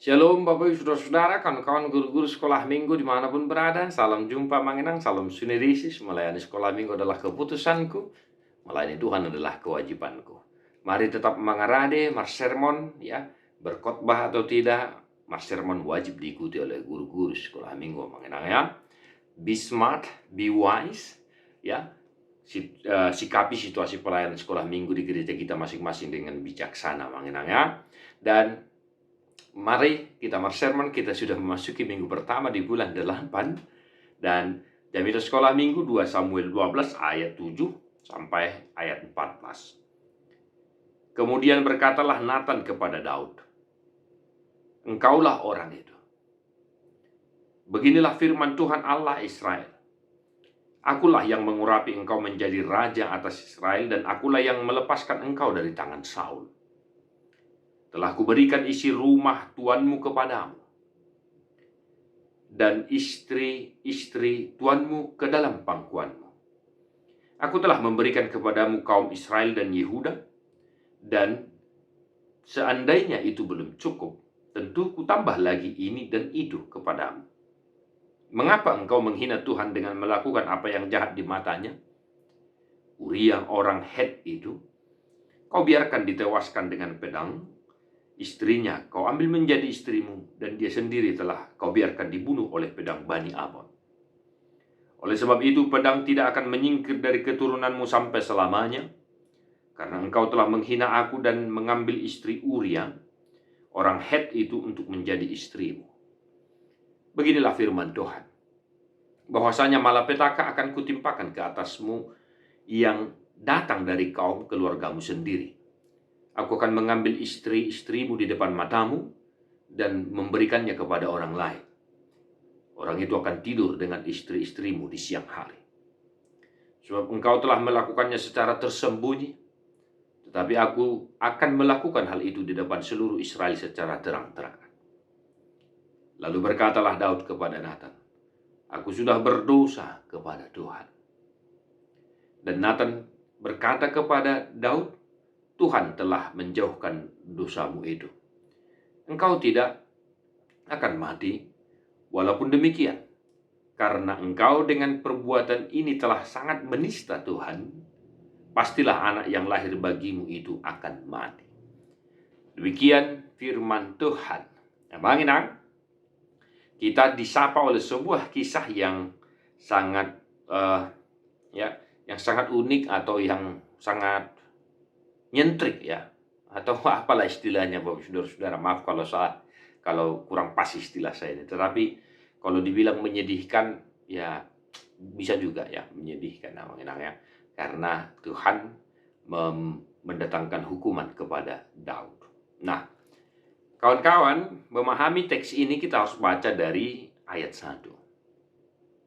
Shalom Bapak Ibu Saudara-saudara, kawan-kawan guru-guru sekolah minggu dimanapun berada. Salam jumpa Manginang, salam sunirisis. Melayani sekolah minggu adalah keputusanku, melayani Tuhan adalah kewajibanku. Mari tetap mengarade Mars Sermon, ya, berkhotbah atau tidak, Mars Sermon wajib diikuti oleh guru-guru sekolah minggu Manginang, ya. Be smart, be wise, ya. Sikapi situasi pelayanan sekolah minggu di gereja kita masing-masing dengan bijaksana Manginang, ya. Dan mari kita sermon, kita sudah memasuki minggu pertama di bulan 8 dan jaminan sekolah minggu 2 Samuel 12 ayat 7 sampai ayat 14. Kemudian berkatalah Nathan kepada Daud, "Engkaulah orang itu. Beginilah firman Tuhan Allah Israel. Akulah yang mengurapi engkau menjadi raja atas Israel dan akulah yang melepaskan engkau dari tangan Saul. Telah kuberikan isi rumah tuanmu kepadamu, dan istri-istri tuanmu ke dalam pangkuanmu. Aku telah memberikan kepadamu kaum Israel dan Yehuda, dan seandainya itu belum cukup, tentu kutambah lagi ini dan itu kepadamu. Mengapa engkau menghina Tuhan dengan melakukan apa yang jahat di matanya? Uria orang Het itu, kau biarkan ditewaskan dengan pedang. Istrinya kau ambil menjadi istrimu, dan dia sendiri telah kau biarkan dibunuh oleh pedang Bani Ammon. Oleh sebab itu pedang tidak akan menyingkir dari keturunanmu sampai selamanya, karena engkau telah menghina aku dan mengambil istri Uria, orang Het itu untuk menjadi istrimu. Beginilah firman Tuhan, bahwasanya malapetaka akan kutimpakan ke atasmu yang datang dari kaum keluargamu sendiri. Aku akan mengambil istri-istrimu di depan matamu dan memberikannya kepada orang lain. Orang itu akan tidur dengan istri-istrimu di siang hari. Sebab engkau telah melakukannya secara tersembunyi, tetapi aku akan melakukan hal itu di depan seluruh Israel secara terang-terangan." Lalu berkatalah Daud kepada Nathan, "Aku sudah berdosa kepada Tuhan." Dan Nathan berkata kepada Daud, "Tuhan telah menjauhkan dosamu itu. Engkau tidak akan mati, walaupun demikian, karena engkau dengan perbuatan ini telah sangat menista Tuhan, pastilah anak yang lahir bagimu itu akan mati." Demikian firman Tuhan. Nah, Bang Inang, kita disapa oleh sebuah kisah yang sangat yang sangat unik atau yang sangat nyentrik, ya, atau apalah istilahnya Bapak Saudara-saudara. Maaf kalau salah, kalau kurang pas istilah saya ini. Tetapi kalau dibilang menyedihkan, ya bisa juga ya menyedihkan namanya, ya. Karena Tuhan mendatangkan hukuman kepada Daud. Nah, kawan-kawan, memahami teks ini kita harus baca dari ayat 1.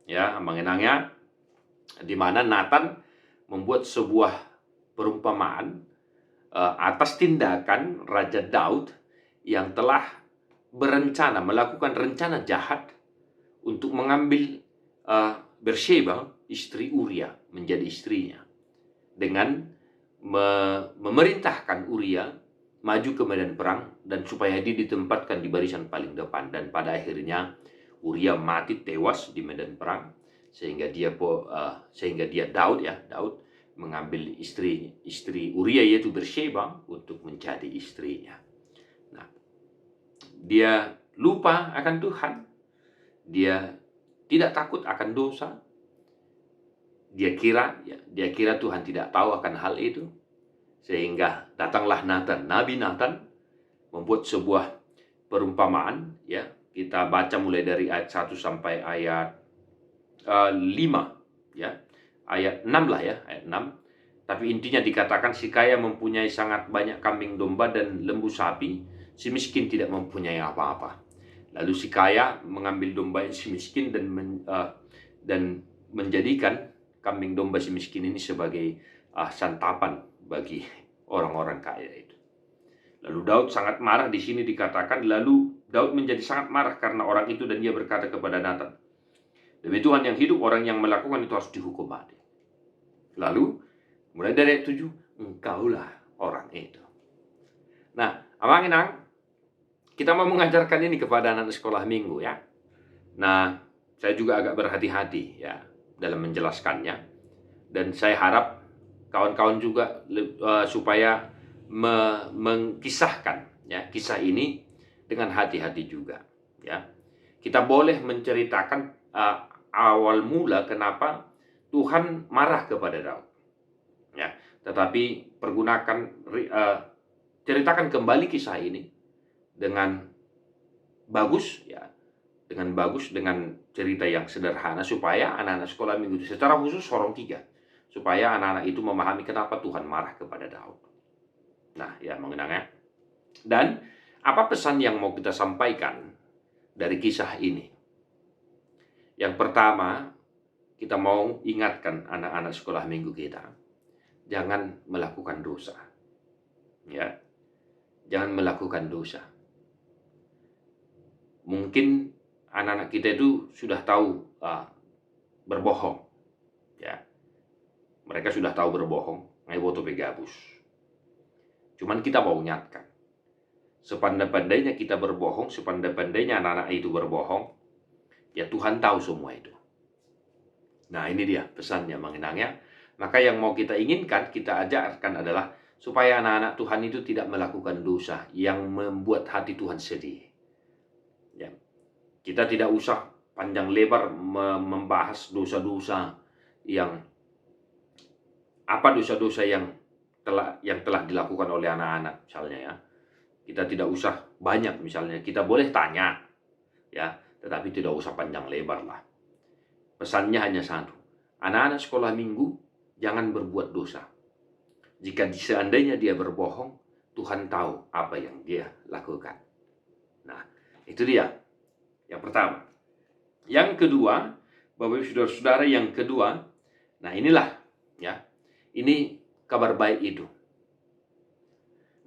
Ya, mengenangnya di mana Nathan membuat sebuah perumpamaan atas tindakan Raja Daud yang telah berencana melakukan rencana jahat untuk mengambil Bersheba, istri Uria, menjadi istrinya, dengan memerintahkan Uria maju ke medan perang dan supaya dia ditempatkan di barisan paling depan. Dan pada akhirnya Uria mati tewas di medan perang, sehingga Daud mengambil istri Uria, yaitu Bersheba, untuk menjadi istrinya. Nah, dia lupa akan Tuhan. Dia tidak takut akan dosa. Dia kira Tuhan tidak tahu akan hal itu. Sehingga datanglah Nathan, Nabi Nathan, membuat sebuah perumpamaan, ya. Kita baca mulai dari ayat 1 sampai ayat 5, ya. Ayat 6 lah, ya, ayat 6. Tapi intinya dikatakan si kaya mempunyai sangat banyak kambing domba dan lembu sapi, si miskin tidak mempunyai apa-apa. Lalu si kaya mengambil domba si miskin dan menjadikan kambing domba si miskin ini sebagai santapan bagi orang-orang kaya itu. Lalu Daud sangat marah. Di sini dikatakan, lalu Daud menjadi sangat marah karena orang itu, dan dia berkata kepada Nathan, "Demi Tuhan yang hidup, orang yang melakukan itu harus dihukum mati." Lalu mulai dari ayat 7, "Engkaulah orang itu." Nah, Abang Inang, kita mau mengajarkan ini kepada anak sekolah minggu ya. Nah, saya juga agak berhati-hati ya dalam menjelaskannya. Dan saya harap kawan-kawan juga supaya mengkisahkan ya kisah ini dengan hati-hati juga ya. Kita boleh menceritakan awal mula kenapa Tuhan marah kepada Daud ya, tetapi ceritakan kembali kisah ini dengan bagus ya, dengan cerita yang sederhana supaya anak-anak sekolah minggu secara khusus Sorong 3, supaya anak-anak itu memahami kenapa Tuhan marah kepada Daud. Nah, ya mengenangnya. Dan apa pesan yang mau kita sampaikan dari kisah ini? Yang pertama, kita mau ingatkan anak-anak sekolah minggu kita, jangan melakukan dosa. Ya. Jangan melakukan dosa. Mungkin anak-anak kita itu sudah tahu berbohong. Ya. Mereka sudah tahu berbohong, ngeboto begabus. Cuman kita mau ingatkan, sepandai-pandainya kita berbohong, sepandai-pandainya anak-anak itu berbohong, ya Tuhan tahu semua itu. Nah, ini dia pesannya mengenangnya. Maka yang mau kita inginkan, kita ajarkan adalah supaya anak-anak Tuhan itu tidak melakukan dosa yang membuat hati Tuhan sedih. Ya. Kita tidak usah panjang lebar membahas dosa-dosa yang dosa-dosa yang telah dilakukan oleh anak-anak misalnya ya. Kita tidak usah banyak misalnya, kita boleh tanya ya, tetapi tidak usah panjang lebar lah. Pesannya hanya satu. Anak-anak sekolah minggu jangan berbuat dosa. Jika seandainya dia berbohong, Tuhan tahu apa yang dia lakukan. Nah, itu dia yang pertama. Yang kedua, Bapak Ibu Saudara-saudara, yang kedua, nah inilah ya. Ini kabar baik itu.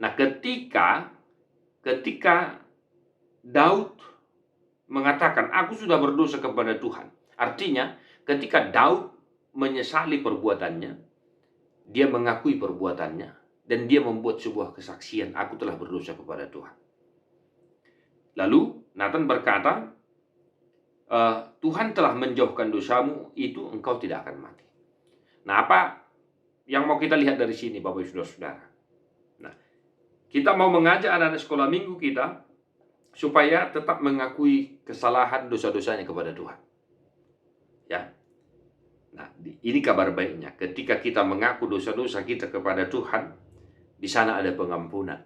Nah, ketika Daud mengatakan, aku sudah berdosa kepada Tuhan. Artinya, ketika Daud menyesali perbuatannya, dia mengakui perbuatannya, dan dia membuat sebuah kesaksian, aku telah berdosa kepada Tuhan. Lalu, Nathan berkata, Tuhan telah menjauhkan dosamu, itu engkau tidak akan mati. Nah, apa yang mau kita lihat dari sini, Bapak Ibu Saudara-saudara? Nah, kita mau mengajak anak-anak sekolah minggu kita supaya tetap mengakui kesalahan dosa-dosanya kepada Tuhan. Ya. Nah, ini kabar baiknya. Ketika kita mengaku dosa-dosa kita kepada Tuhan, di sana ada pengampunan.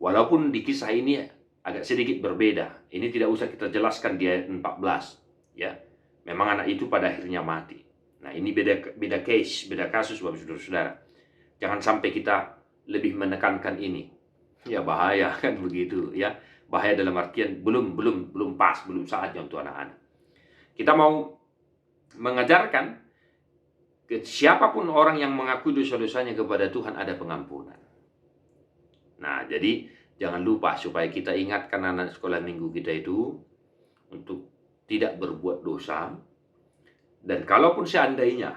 Walaupun di kisah ini agak sedikit berbeda. Ini tidak usah kita jelaskan di ayat 14. Ya. Memang anak itu pada akhirnya mati. Nah, ini beda case, beda kasus Bapak Saudara-saudara. Jangan sampai kita lebih menekankan ini. Ya, bahaya kan begitu ya. Bahaya dalam artian belum pas, belum saatnya untuk anak-anak. Kita mau mengajarkan siapapun orang yang mengakui dosa-dosanya kepada Tuhan ada pengampunan. Nah, jadi jangan lupa supaya kita ingatkan anak sekolah minggu kita itu untuk tidak berbuat dosa. Dan kalaupun seandainya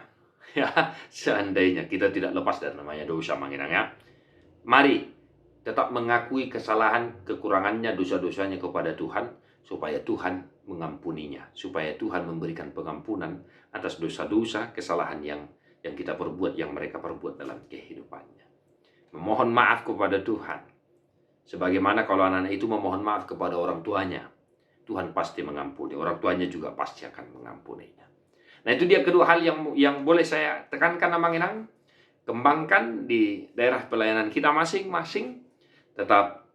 kita tidak lepas dari namanya dosa menginangnya, mari tetap mengakui kesalahan, kekurangannya, dosa-dosanya kepada Tuhan, supaya Tuhan mengampuninya, supaya Tuhan memberikan pengampunan atas dosa-dosa, kesalahan yang kita perbuat, yang mereka perbuat dalam kehidupannya. Memohon maaf kepada Tuhan. Sebagaimana kalau anak-anak itu memohon maaf kepada orang tuanya, Tuhan pasti mengampuni. Orang tuanya juga pasti akan mengampuninya. Nah, itu dia kedua hal yang boleh saya tekankan Manginang. Kembangkan di daerah pelayanan kita masing-masing. Tetap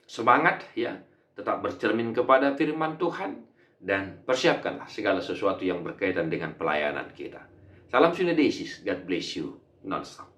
semangat ya, tetap bercermin kepada firman Tuhan, dan persiapkanlah segala sesuatu yang berkaitan dengan pelayanan kita. Salam Sunedesis, God bless you non-stop.